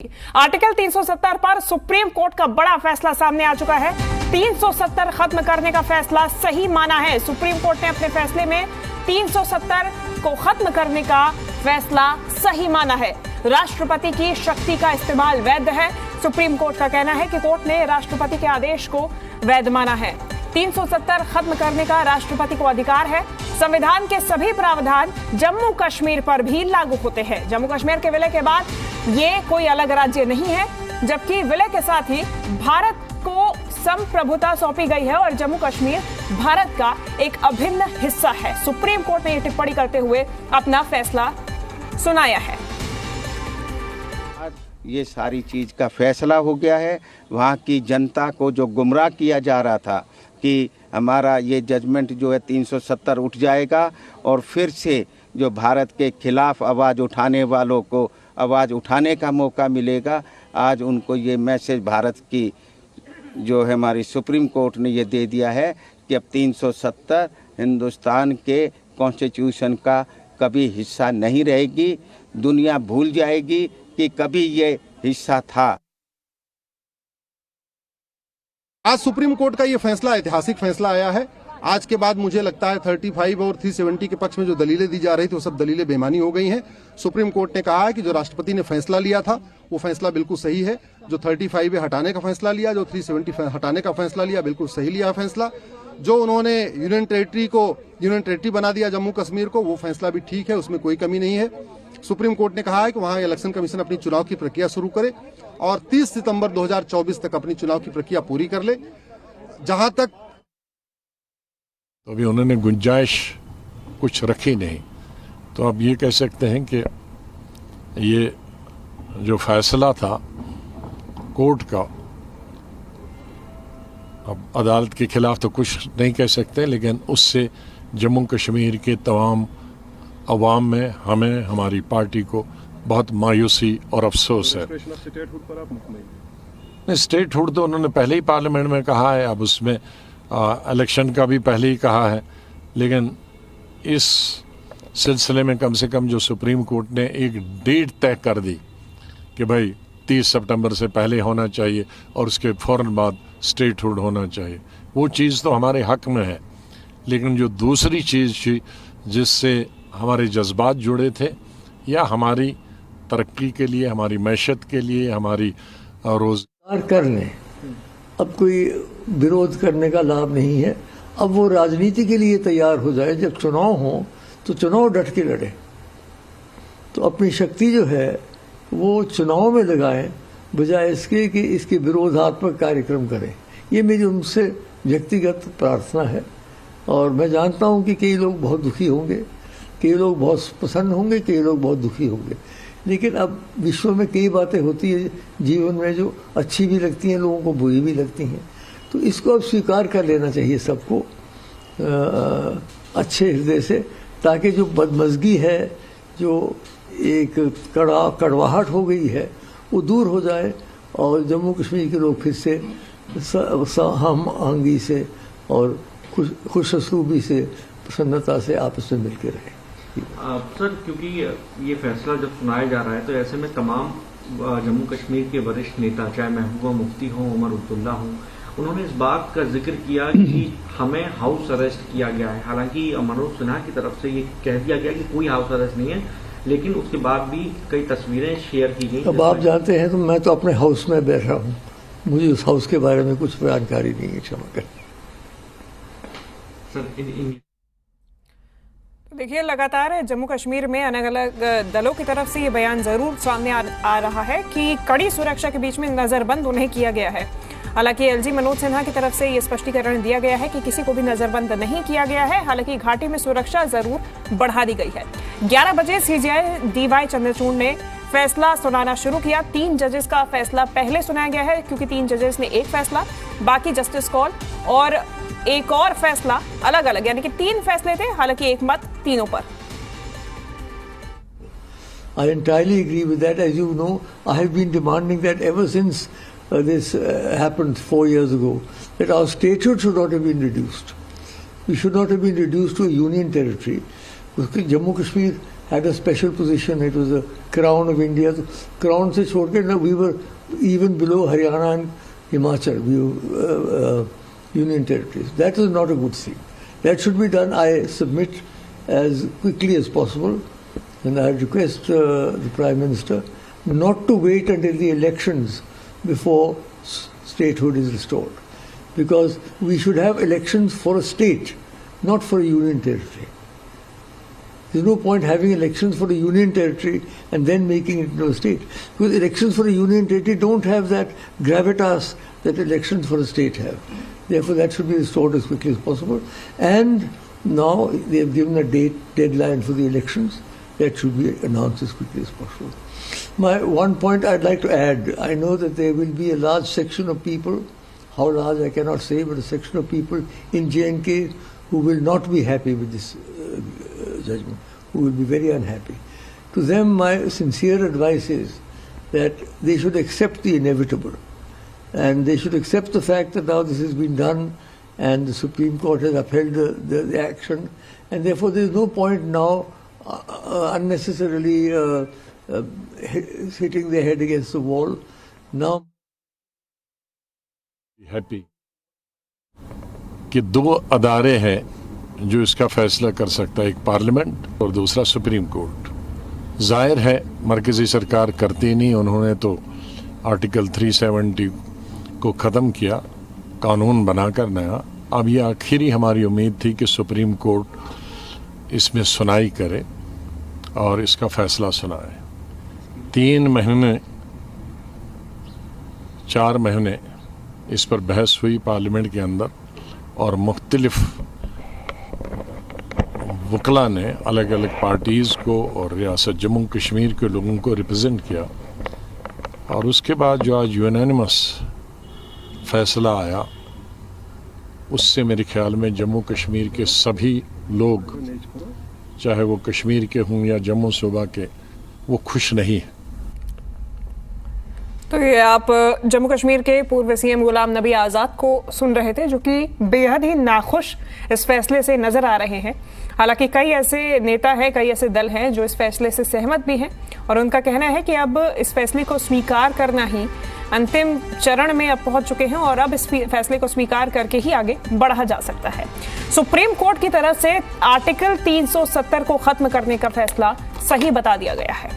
Article 370 पर supreme court का बड़ा फैसला सामने आ चुका है। 370 खत्म करने का फैसला सही माना है। सुप्रीम कोर्ट ने अपने फैसले में 370 को खत्म करने का फैसला सही माना है। राष्ट्रपति की शक्ति का इस्तेमाल वैध है। सुप्रीम कोर्ट का कहना है कि कोर्ट ने राष्ट्रपति के आदेश को वैध माना है। 370 खत्म करने का राष्ट्रपति को अधिकार है। संविधान के सभी प्रावधान जम्मू कश्मीर पर भी लागू होते हैं। जम्मू कश्मीर के विलय के बाद ये कोई अलग राज्य नहीं है, जबकि विलय के साथ ही भारत को संप्रभुता सौंपी गई है और जम्मू कश्मीर भारत का एक अभिन्न हिस्सा है। सुप्रीम कोर्ट ने ये टिप्पणी करते हुए अपना फैसला सुनाया है। ये सारी चीज का फैसला हो गया है। वहाँ की जनता को जो गुमराह किया जा रहा था कि हमारा ये जजमेंट जो है 370 उठ जाएगा और फिर से जो भारत के खिलाफ आवाज़ उठाने वालों को आवाज़ उठाने का मौका मिलेगा, आज उनको ये मैसेज भारत की जो है हमारी सुप्रीम कोर्ट ने ये दे दिया है कि अब 370 हिंदुस्तान के कॉन्स्टिट्यूशन का कभी हिस्सा नहीं रहेगी। दुनिया भूल जाएगी कि कभी ये हिस्सा था। आज सुप्रीम कोर्ट का ये फैसला ऐतिहासिक फैसला आया है। आज के बाद मुझे लगता है 35 और 370 के पक्ष में जो दलीलें दी जा रही थी वो सब दलीलें बेमानी हो गई हैं। सुप्रीम कोर्ट ने कहा है कि जो राष्ट्रपति ने फैसला लिया था वो फैसला बिल्कुल सही है। जो 35 हटाने का फैसला लिया, जो 370 हटाने का फैसला लिया, बिल्कुल सही लिया फैसला। जो उन्होंने यूनियन टेरिटरी बना दिया जम्मू कश्मीर को, वो फैसला भी ठीक है, उसमें कोई कमी नहीं है। सुप्रीम कोर्ट ने कहा है कि वहां इलेक्शन कमीशन अपनी चुनाव की प्रक्रिया शुरू करे और 30 सितंबर 2024 तक अपनी चुनाव की प्रक्रिया पूरी कर ले। जहां तक तो अभी उन्होंने गुंजाइश कुछ रखी नहीं, तो अब ये कह सकते हैं कि ये जो फैसला था कोर्ट का, अब अदालत के खिलाफ तो कुछ नहीं कह सकते, लेकिन उससे जम्मू कश्मीर के तमाम अवाम में, हमें, हमारी पार्टी को बहुत मायूसी और अफसोस है। स्टेटहुड तो उन्होंने पहले ही पार्लियामेंट में कहा है, अब उसमें इलेक्शन का भी पहले ही कहा है, लेकिन इस सिलसिले में कम से कम जो सुप्रीम कोर्ट ने एक डेट तय कर दी कि भाई 30 सितंबर से पहले होना चाहिए और उसके फौरन बाद स्टेटहुड होना चाहिए, वो चीज़ तो हमारे हक में है। लेकिन जो दूसरी चीज़ थी जिससे हमारे जज्बात जुड़े थे या हमारी तरक्की के लिए, हमारी मैशत के लिए, हमारी रोजगार कर लें, अब कोई विरोध करने का लाभ नहीं है। अब वो राजनीति के लिए तैयार हो जाए। जब चुनाव हो तो चुनाव डट के लड़े, तो अपनी शक्ति जो है वो चुनाव में लगाएं, बजाय इसके कि इसके विरोधात्मक कार्यक्रम करें। ये मेरी उनसे व्यक्तिगत प्रार्थना है। और मैं जानता हूँ कि कई लोग बहुत दुखी होंगे, कई लोग बहुत पसंद होंगे, कई लोग बहुत दुखी होंगे। लेकिन अब विश्व में कई बातें होती है जीवन में जो अच्छी भी लगती हैं, लोगों को बुरी भी लगती हैं, तो इसको अब स्वीकार कर लेना चाहिए सबको अच्छे हृदय से, ताकि जो बदमज़गी है, जो एक कड़वाहट हो गई है, वो दूर हो जाए और जम्मू कश्मीर के लोग फिर से हम आंगी से और खुश असलूबी से, प्रसन्नता से आपस में मिलकर रहें। सर, क्योंकि ये फैसला जब सुनाया जा रहा है तो ऐसे में तमाम जम्मू कश्मीर के वरिष्ठ नेता, चाहे महबूबा मुफ्ती हों, उमर अब्दुल्ला हों, उन्होंने इस बात का जिक्र किया कि हमें हाउस अरेस्ट किया गया है। हालांकि मनोज सिन्हा की तरफ से ये कह दिया गया कि कोई हाउस अरेस्ट नहीं है, लेकिन उसके बाद भी कई तस्वीरें शेयर की गई। अब आप जानते हैं तो मैं तो अपने हाउस में बैठा हूँ, मुझे उस हाउस के बारे में कुछ जानकारी नहीं है, क्षमा करें। देखिए, लगातार जम्मू कश्मीर में अलग अलग दलों की तरफ से ये बयान जरूर सामने आ रहा है कि कड़ी सुरक्षा के बीच में नजरबंद उन्हें किया गया है। हालांकि एलजी मनोज सिन्हा की तरफ से ये स्पष्टीकरण दिया गया है कि किसी को भी नजरबंद नहीं किया गया है। हालांकि घाटी में सुरक्षा जरूर बढ़ा दी गई है। 11 बजे सीजेआई डीवाई चंद्रचूड़ ने फैसला सुनाना शुरू किया। 3 जजेस का फैसला पहले सुनाया गया है, क्योंकि 3 जजेस ने एक फैसला, बाकी जस्टिस कॉल और एक और फैसला अलग अलग, यानी कि 3 फैसले थे, हालांकि एक मत तीनों पर। I entirely agree with that. As you know, I have been demanding that ever since this happened 4 years ago, that our statehood should not have been reduced. We should not have been reduced to a union territory. Jammu Kashmir had a special position. It was the crown of India. Crown se chhod ke, we were even below Haryana and Himachal, union territories. That is not a good thing. That should be done, I submit, as quickly as possible. And I request the Prime Minister not to wait until the elections before statehood is restored. Because we should have elections for a state, not for a union territory. There's no point having elections for a union territory and then making it into a state. Because elections for a union territory don't have that gravitas that elections for a state have. Therefore, that should be restored as quickly as possible. And now they have given a deadline for the elections. That should be announced as quickly as possible. My one point I'd like to add, I know that there will be a large section of people, how large I cannot say, but a section of people in J&K who will not be happy with this judgment, who will be very unhappy. To them, my sincere advice is that they should accept the inevitable. And they should accept the fact that now this has been done and the Supreme Court has upheld the action. And therefore, there is no point now unnecessarily hitting their head against the wall. Now, happy कि दो अदारे हैं जो इसका फैसला कर सकता है, एक पार्लियामेंट और दूसरा सुप्रीम कोर्ट। जाहिर है मरकजी सरकार करती नहीं, उन्होंने तो आर्टिकल 370 को ख़त्म किया, कानून बनाकर नया। अब ये आखिरी हमारी उम्मीद थी कि सुप्रीम कोर्ट इसमें सुनाई करे और इसका फैसला सुनाए। 3 महीने 4 महीने इस पर बहस हुई पार्लियामेंट के अंदर और मुख्तलिफ वकला ने अलग अलग पार्टीज़ को और रियासत जम्मू कश्मीर के लोगों को रिप्रेजेंट किया। और उसके बाद जो आज यूनानिमस फैसला आया, उससे मेरे ख्याल में जम्मू कश्मीर के सभी लोग, चाहे वो कश्मीर के हों या जम्मू सूबा के, वो खुश नहीं हैं। तो ये आप जम्मू कश्मीर के पूर्व सीएम गुलाम नबी आज़ाद को सुन रहे थे, जो कि बेहद ही नाखुश इस फैसले से नजर आ रहे हैं। हालांकि कई ऐसे नेता हैं, कई ऐसे दल हैं जो इस फैसले से सहमत भी हैं और उनका कहना है कि अब इस फैसले को स्वीकार करना ही अंतिम चरण में अब पहुंच चुके हैं और अब इस फैसले को स्वीकार करके ही आगे बढ़ा जा सकता है। सुप्रीम कोर्ट की तरफ से आर्टिकल 370 को खत्म करने का फैसला सही बता दिया गया है।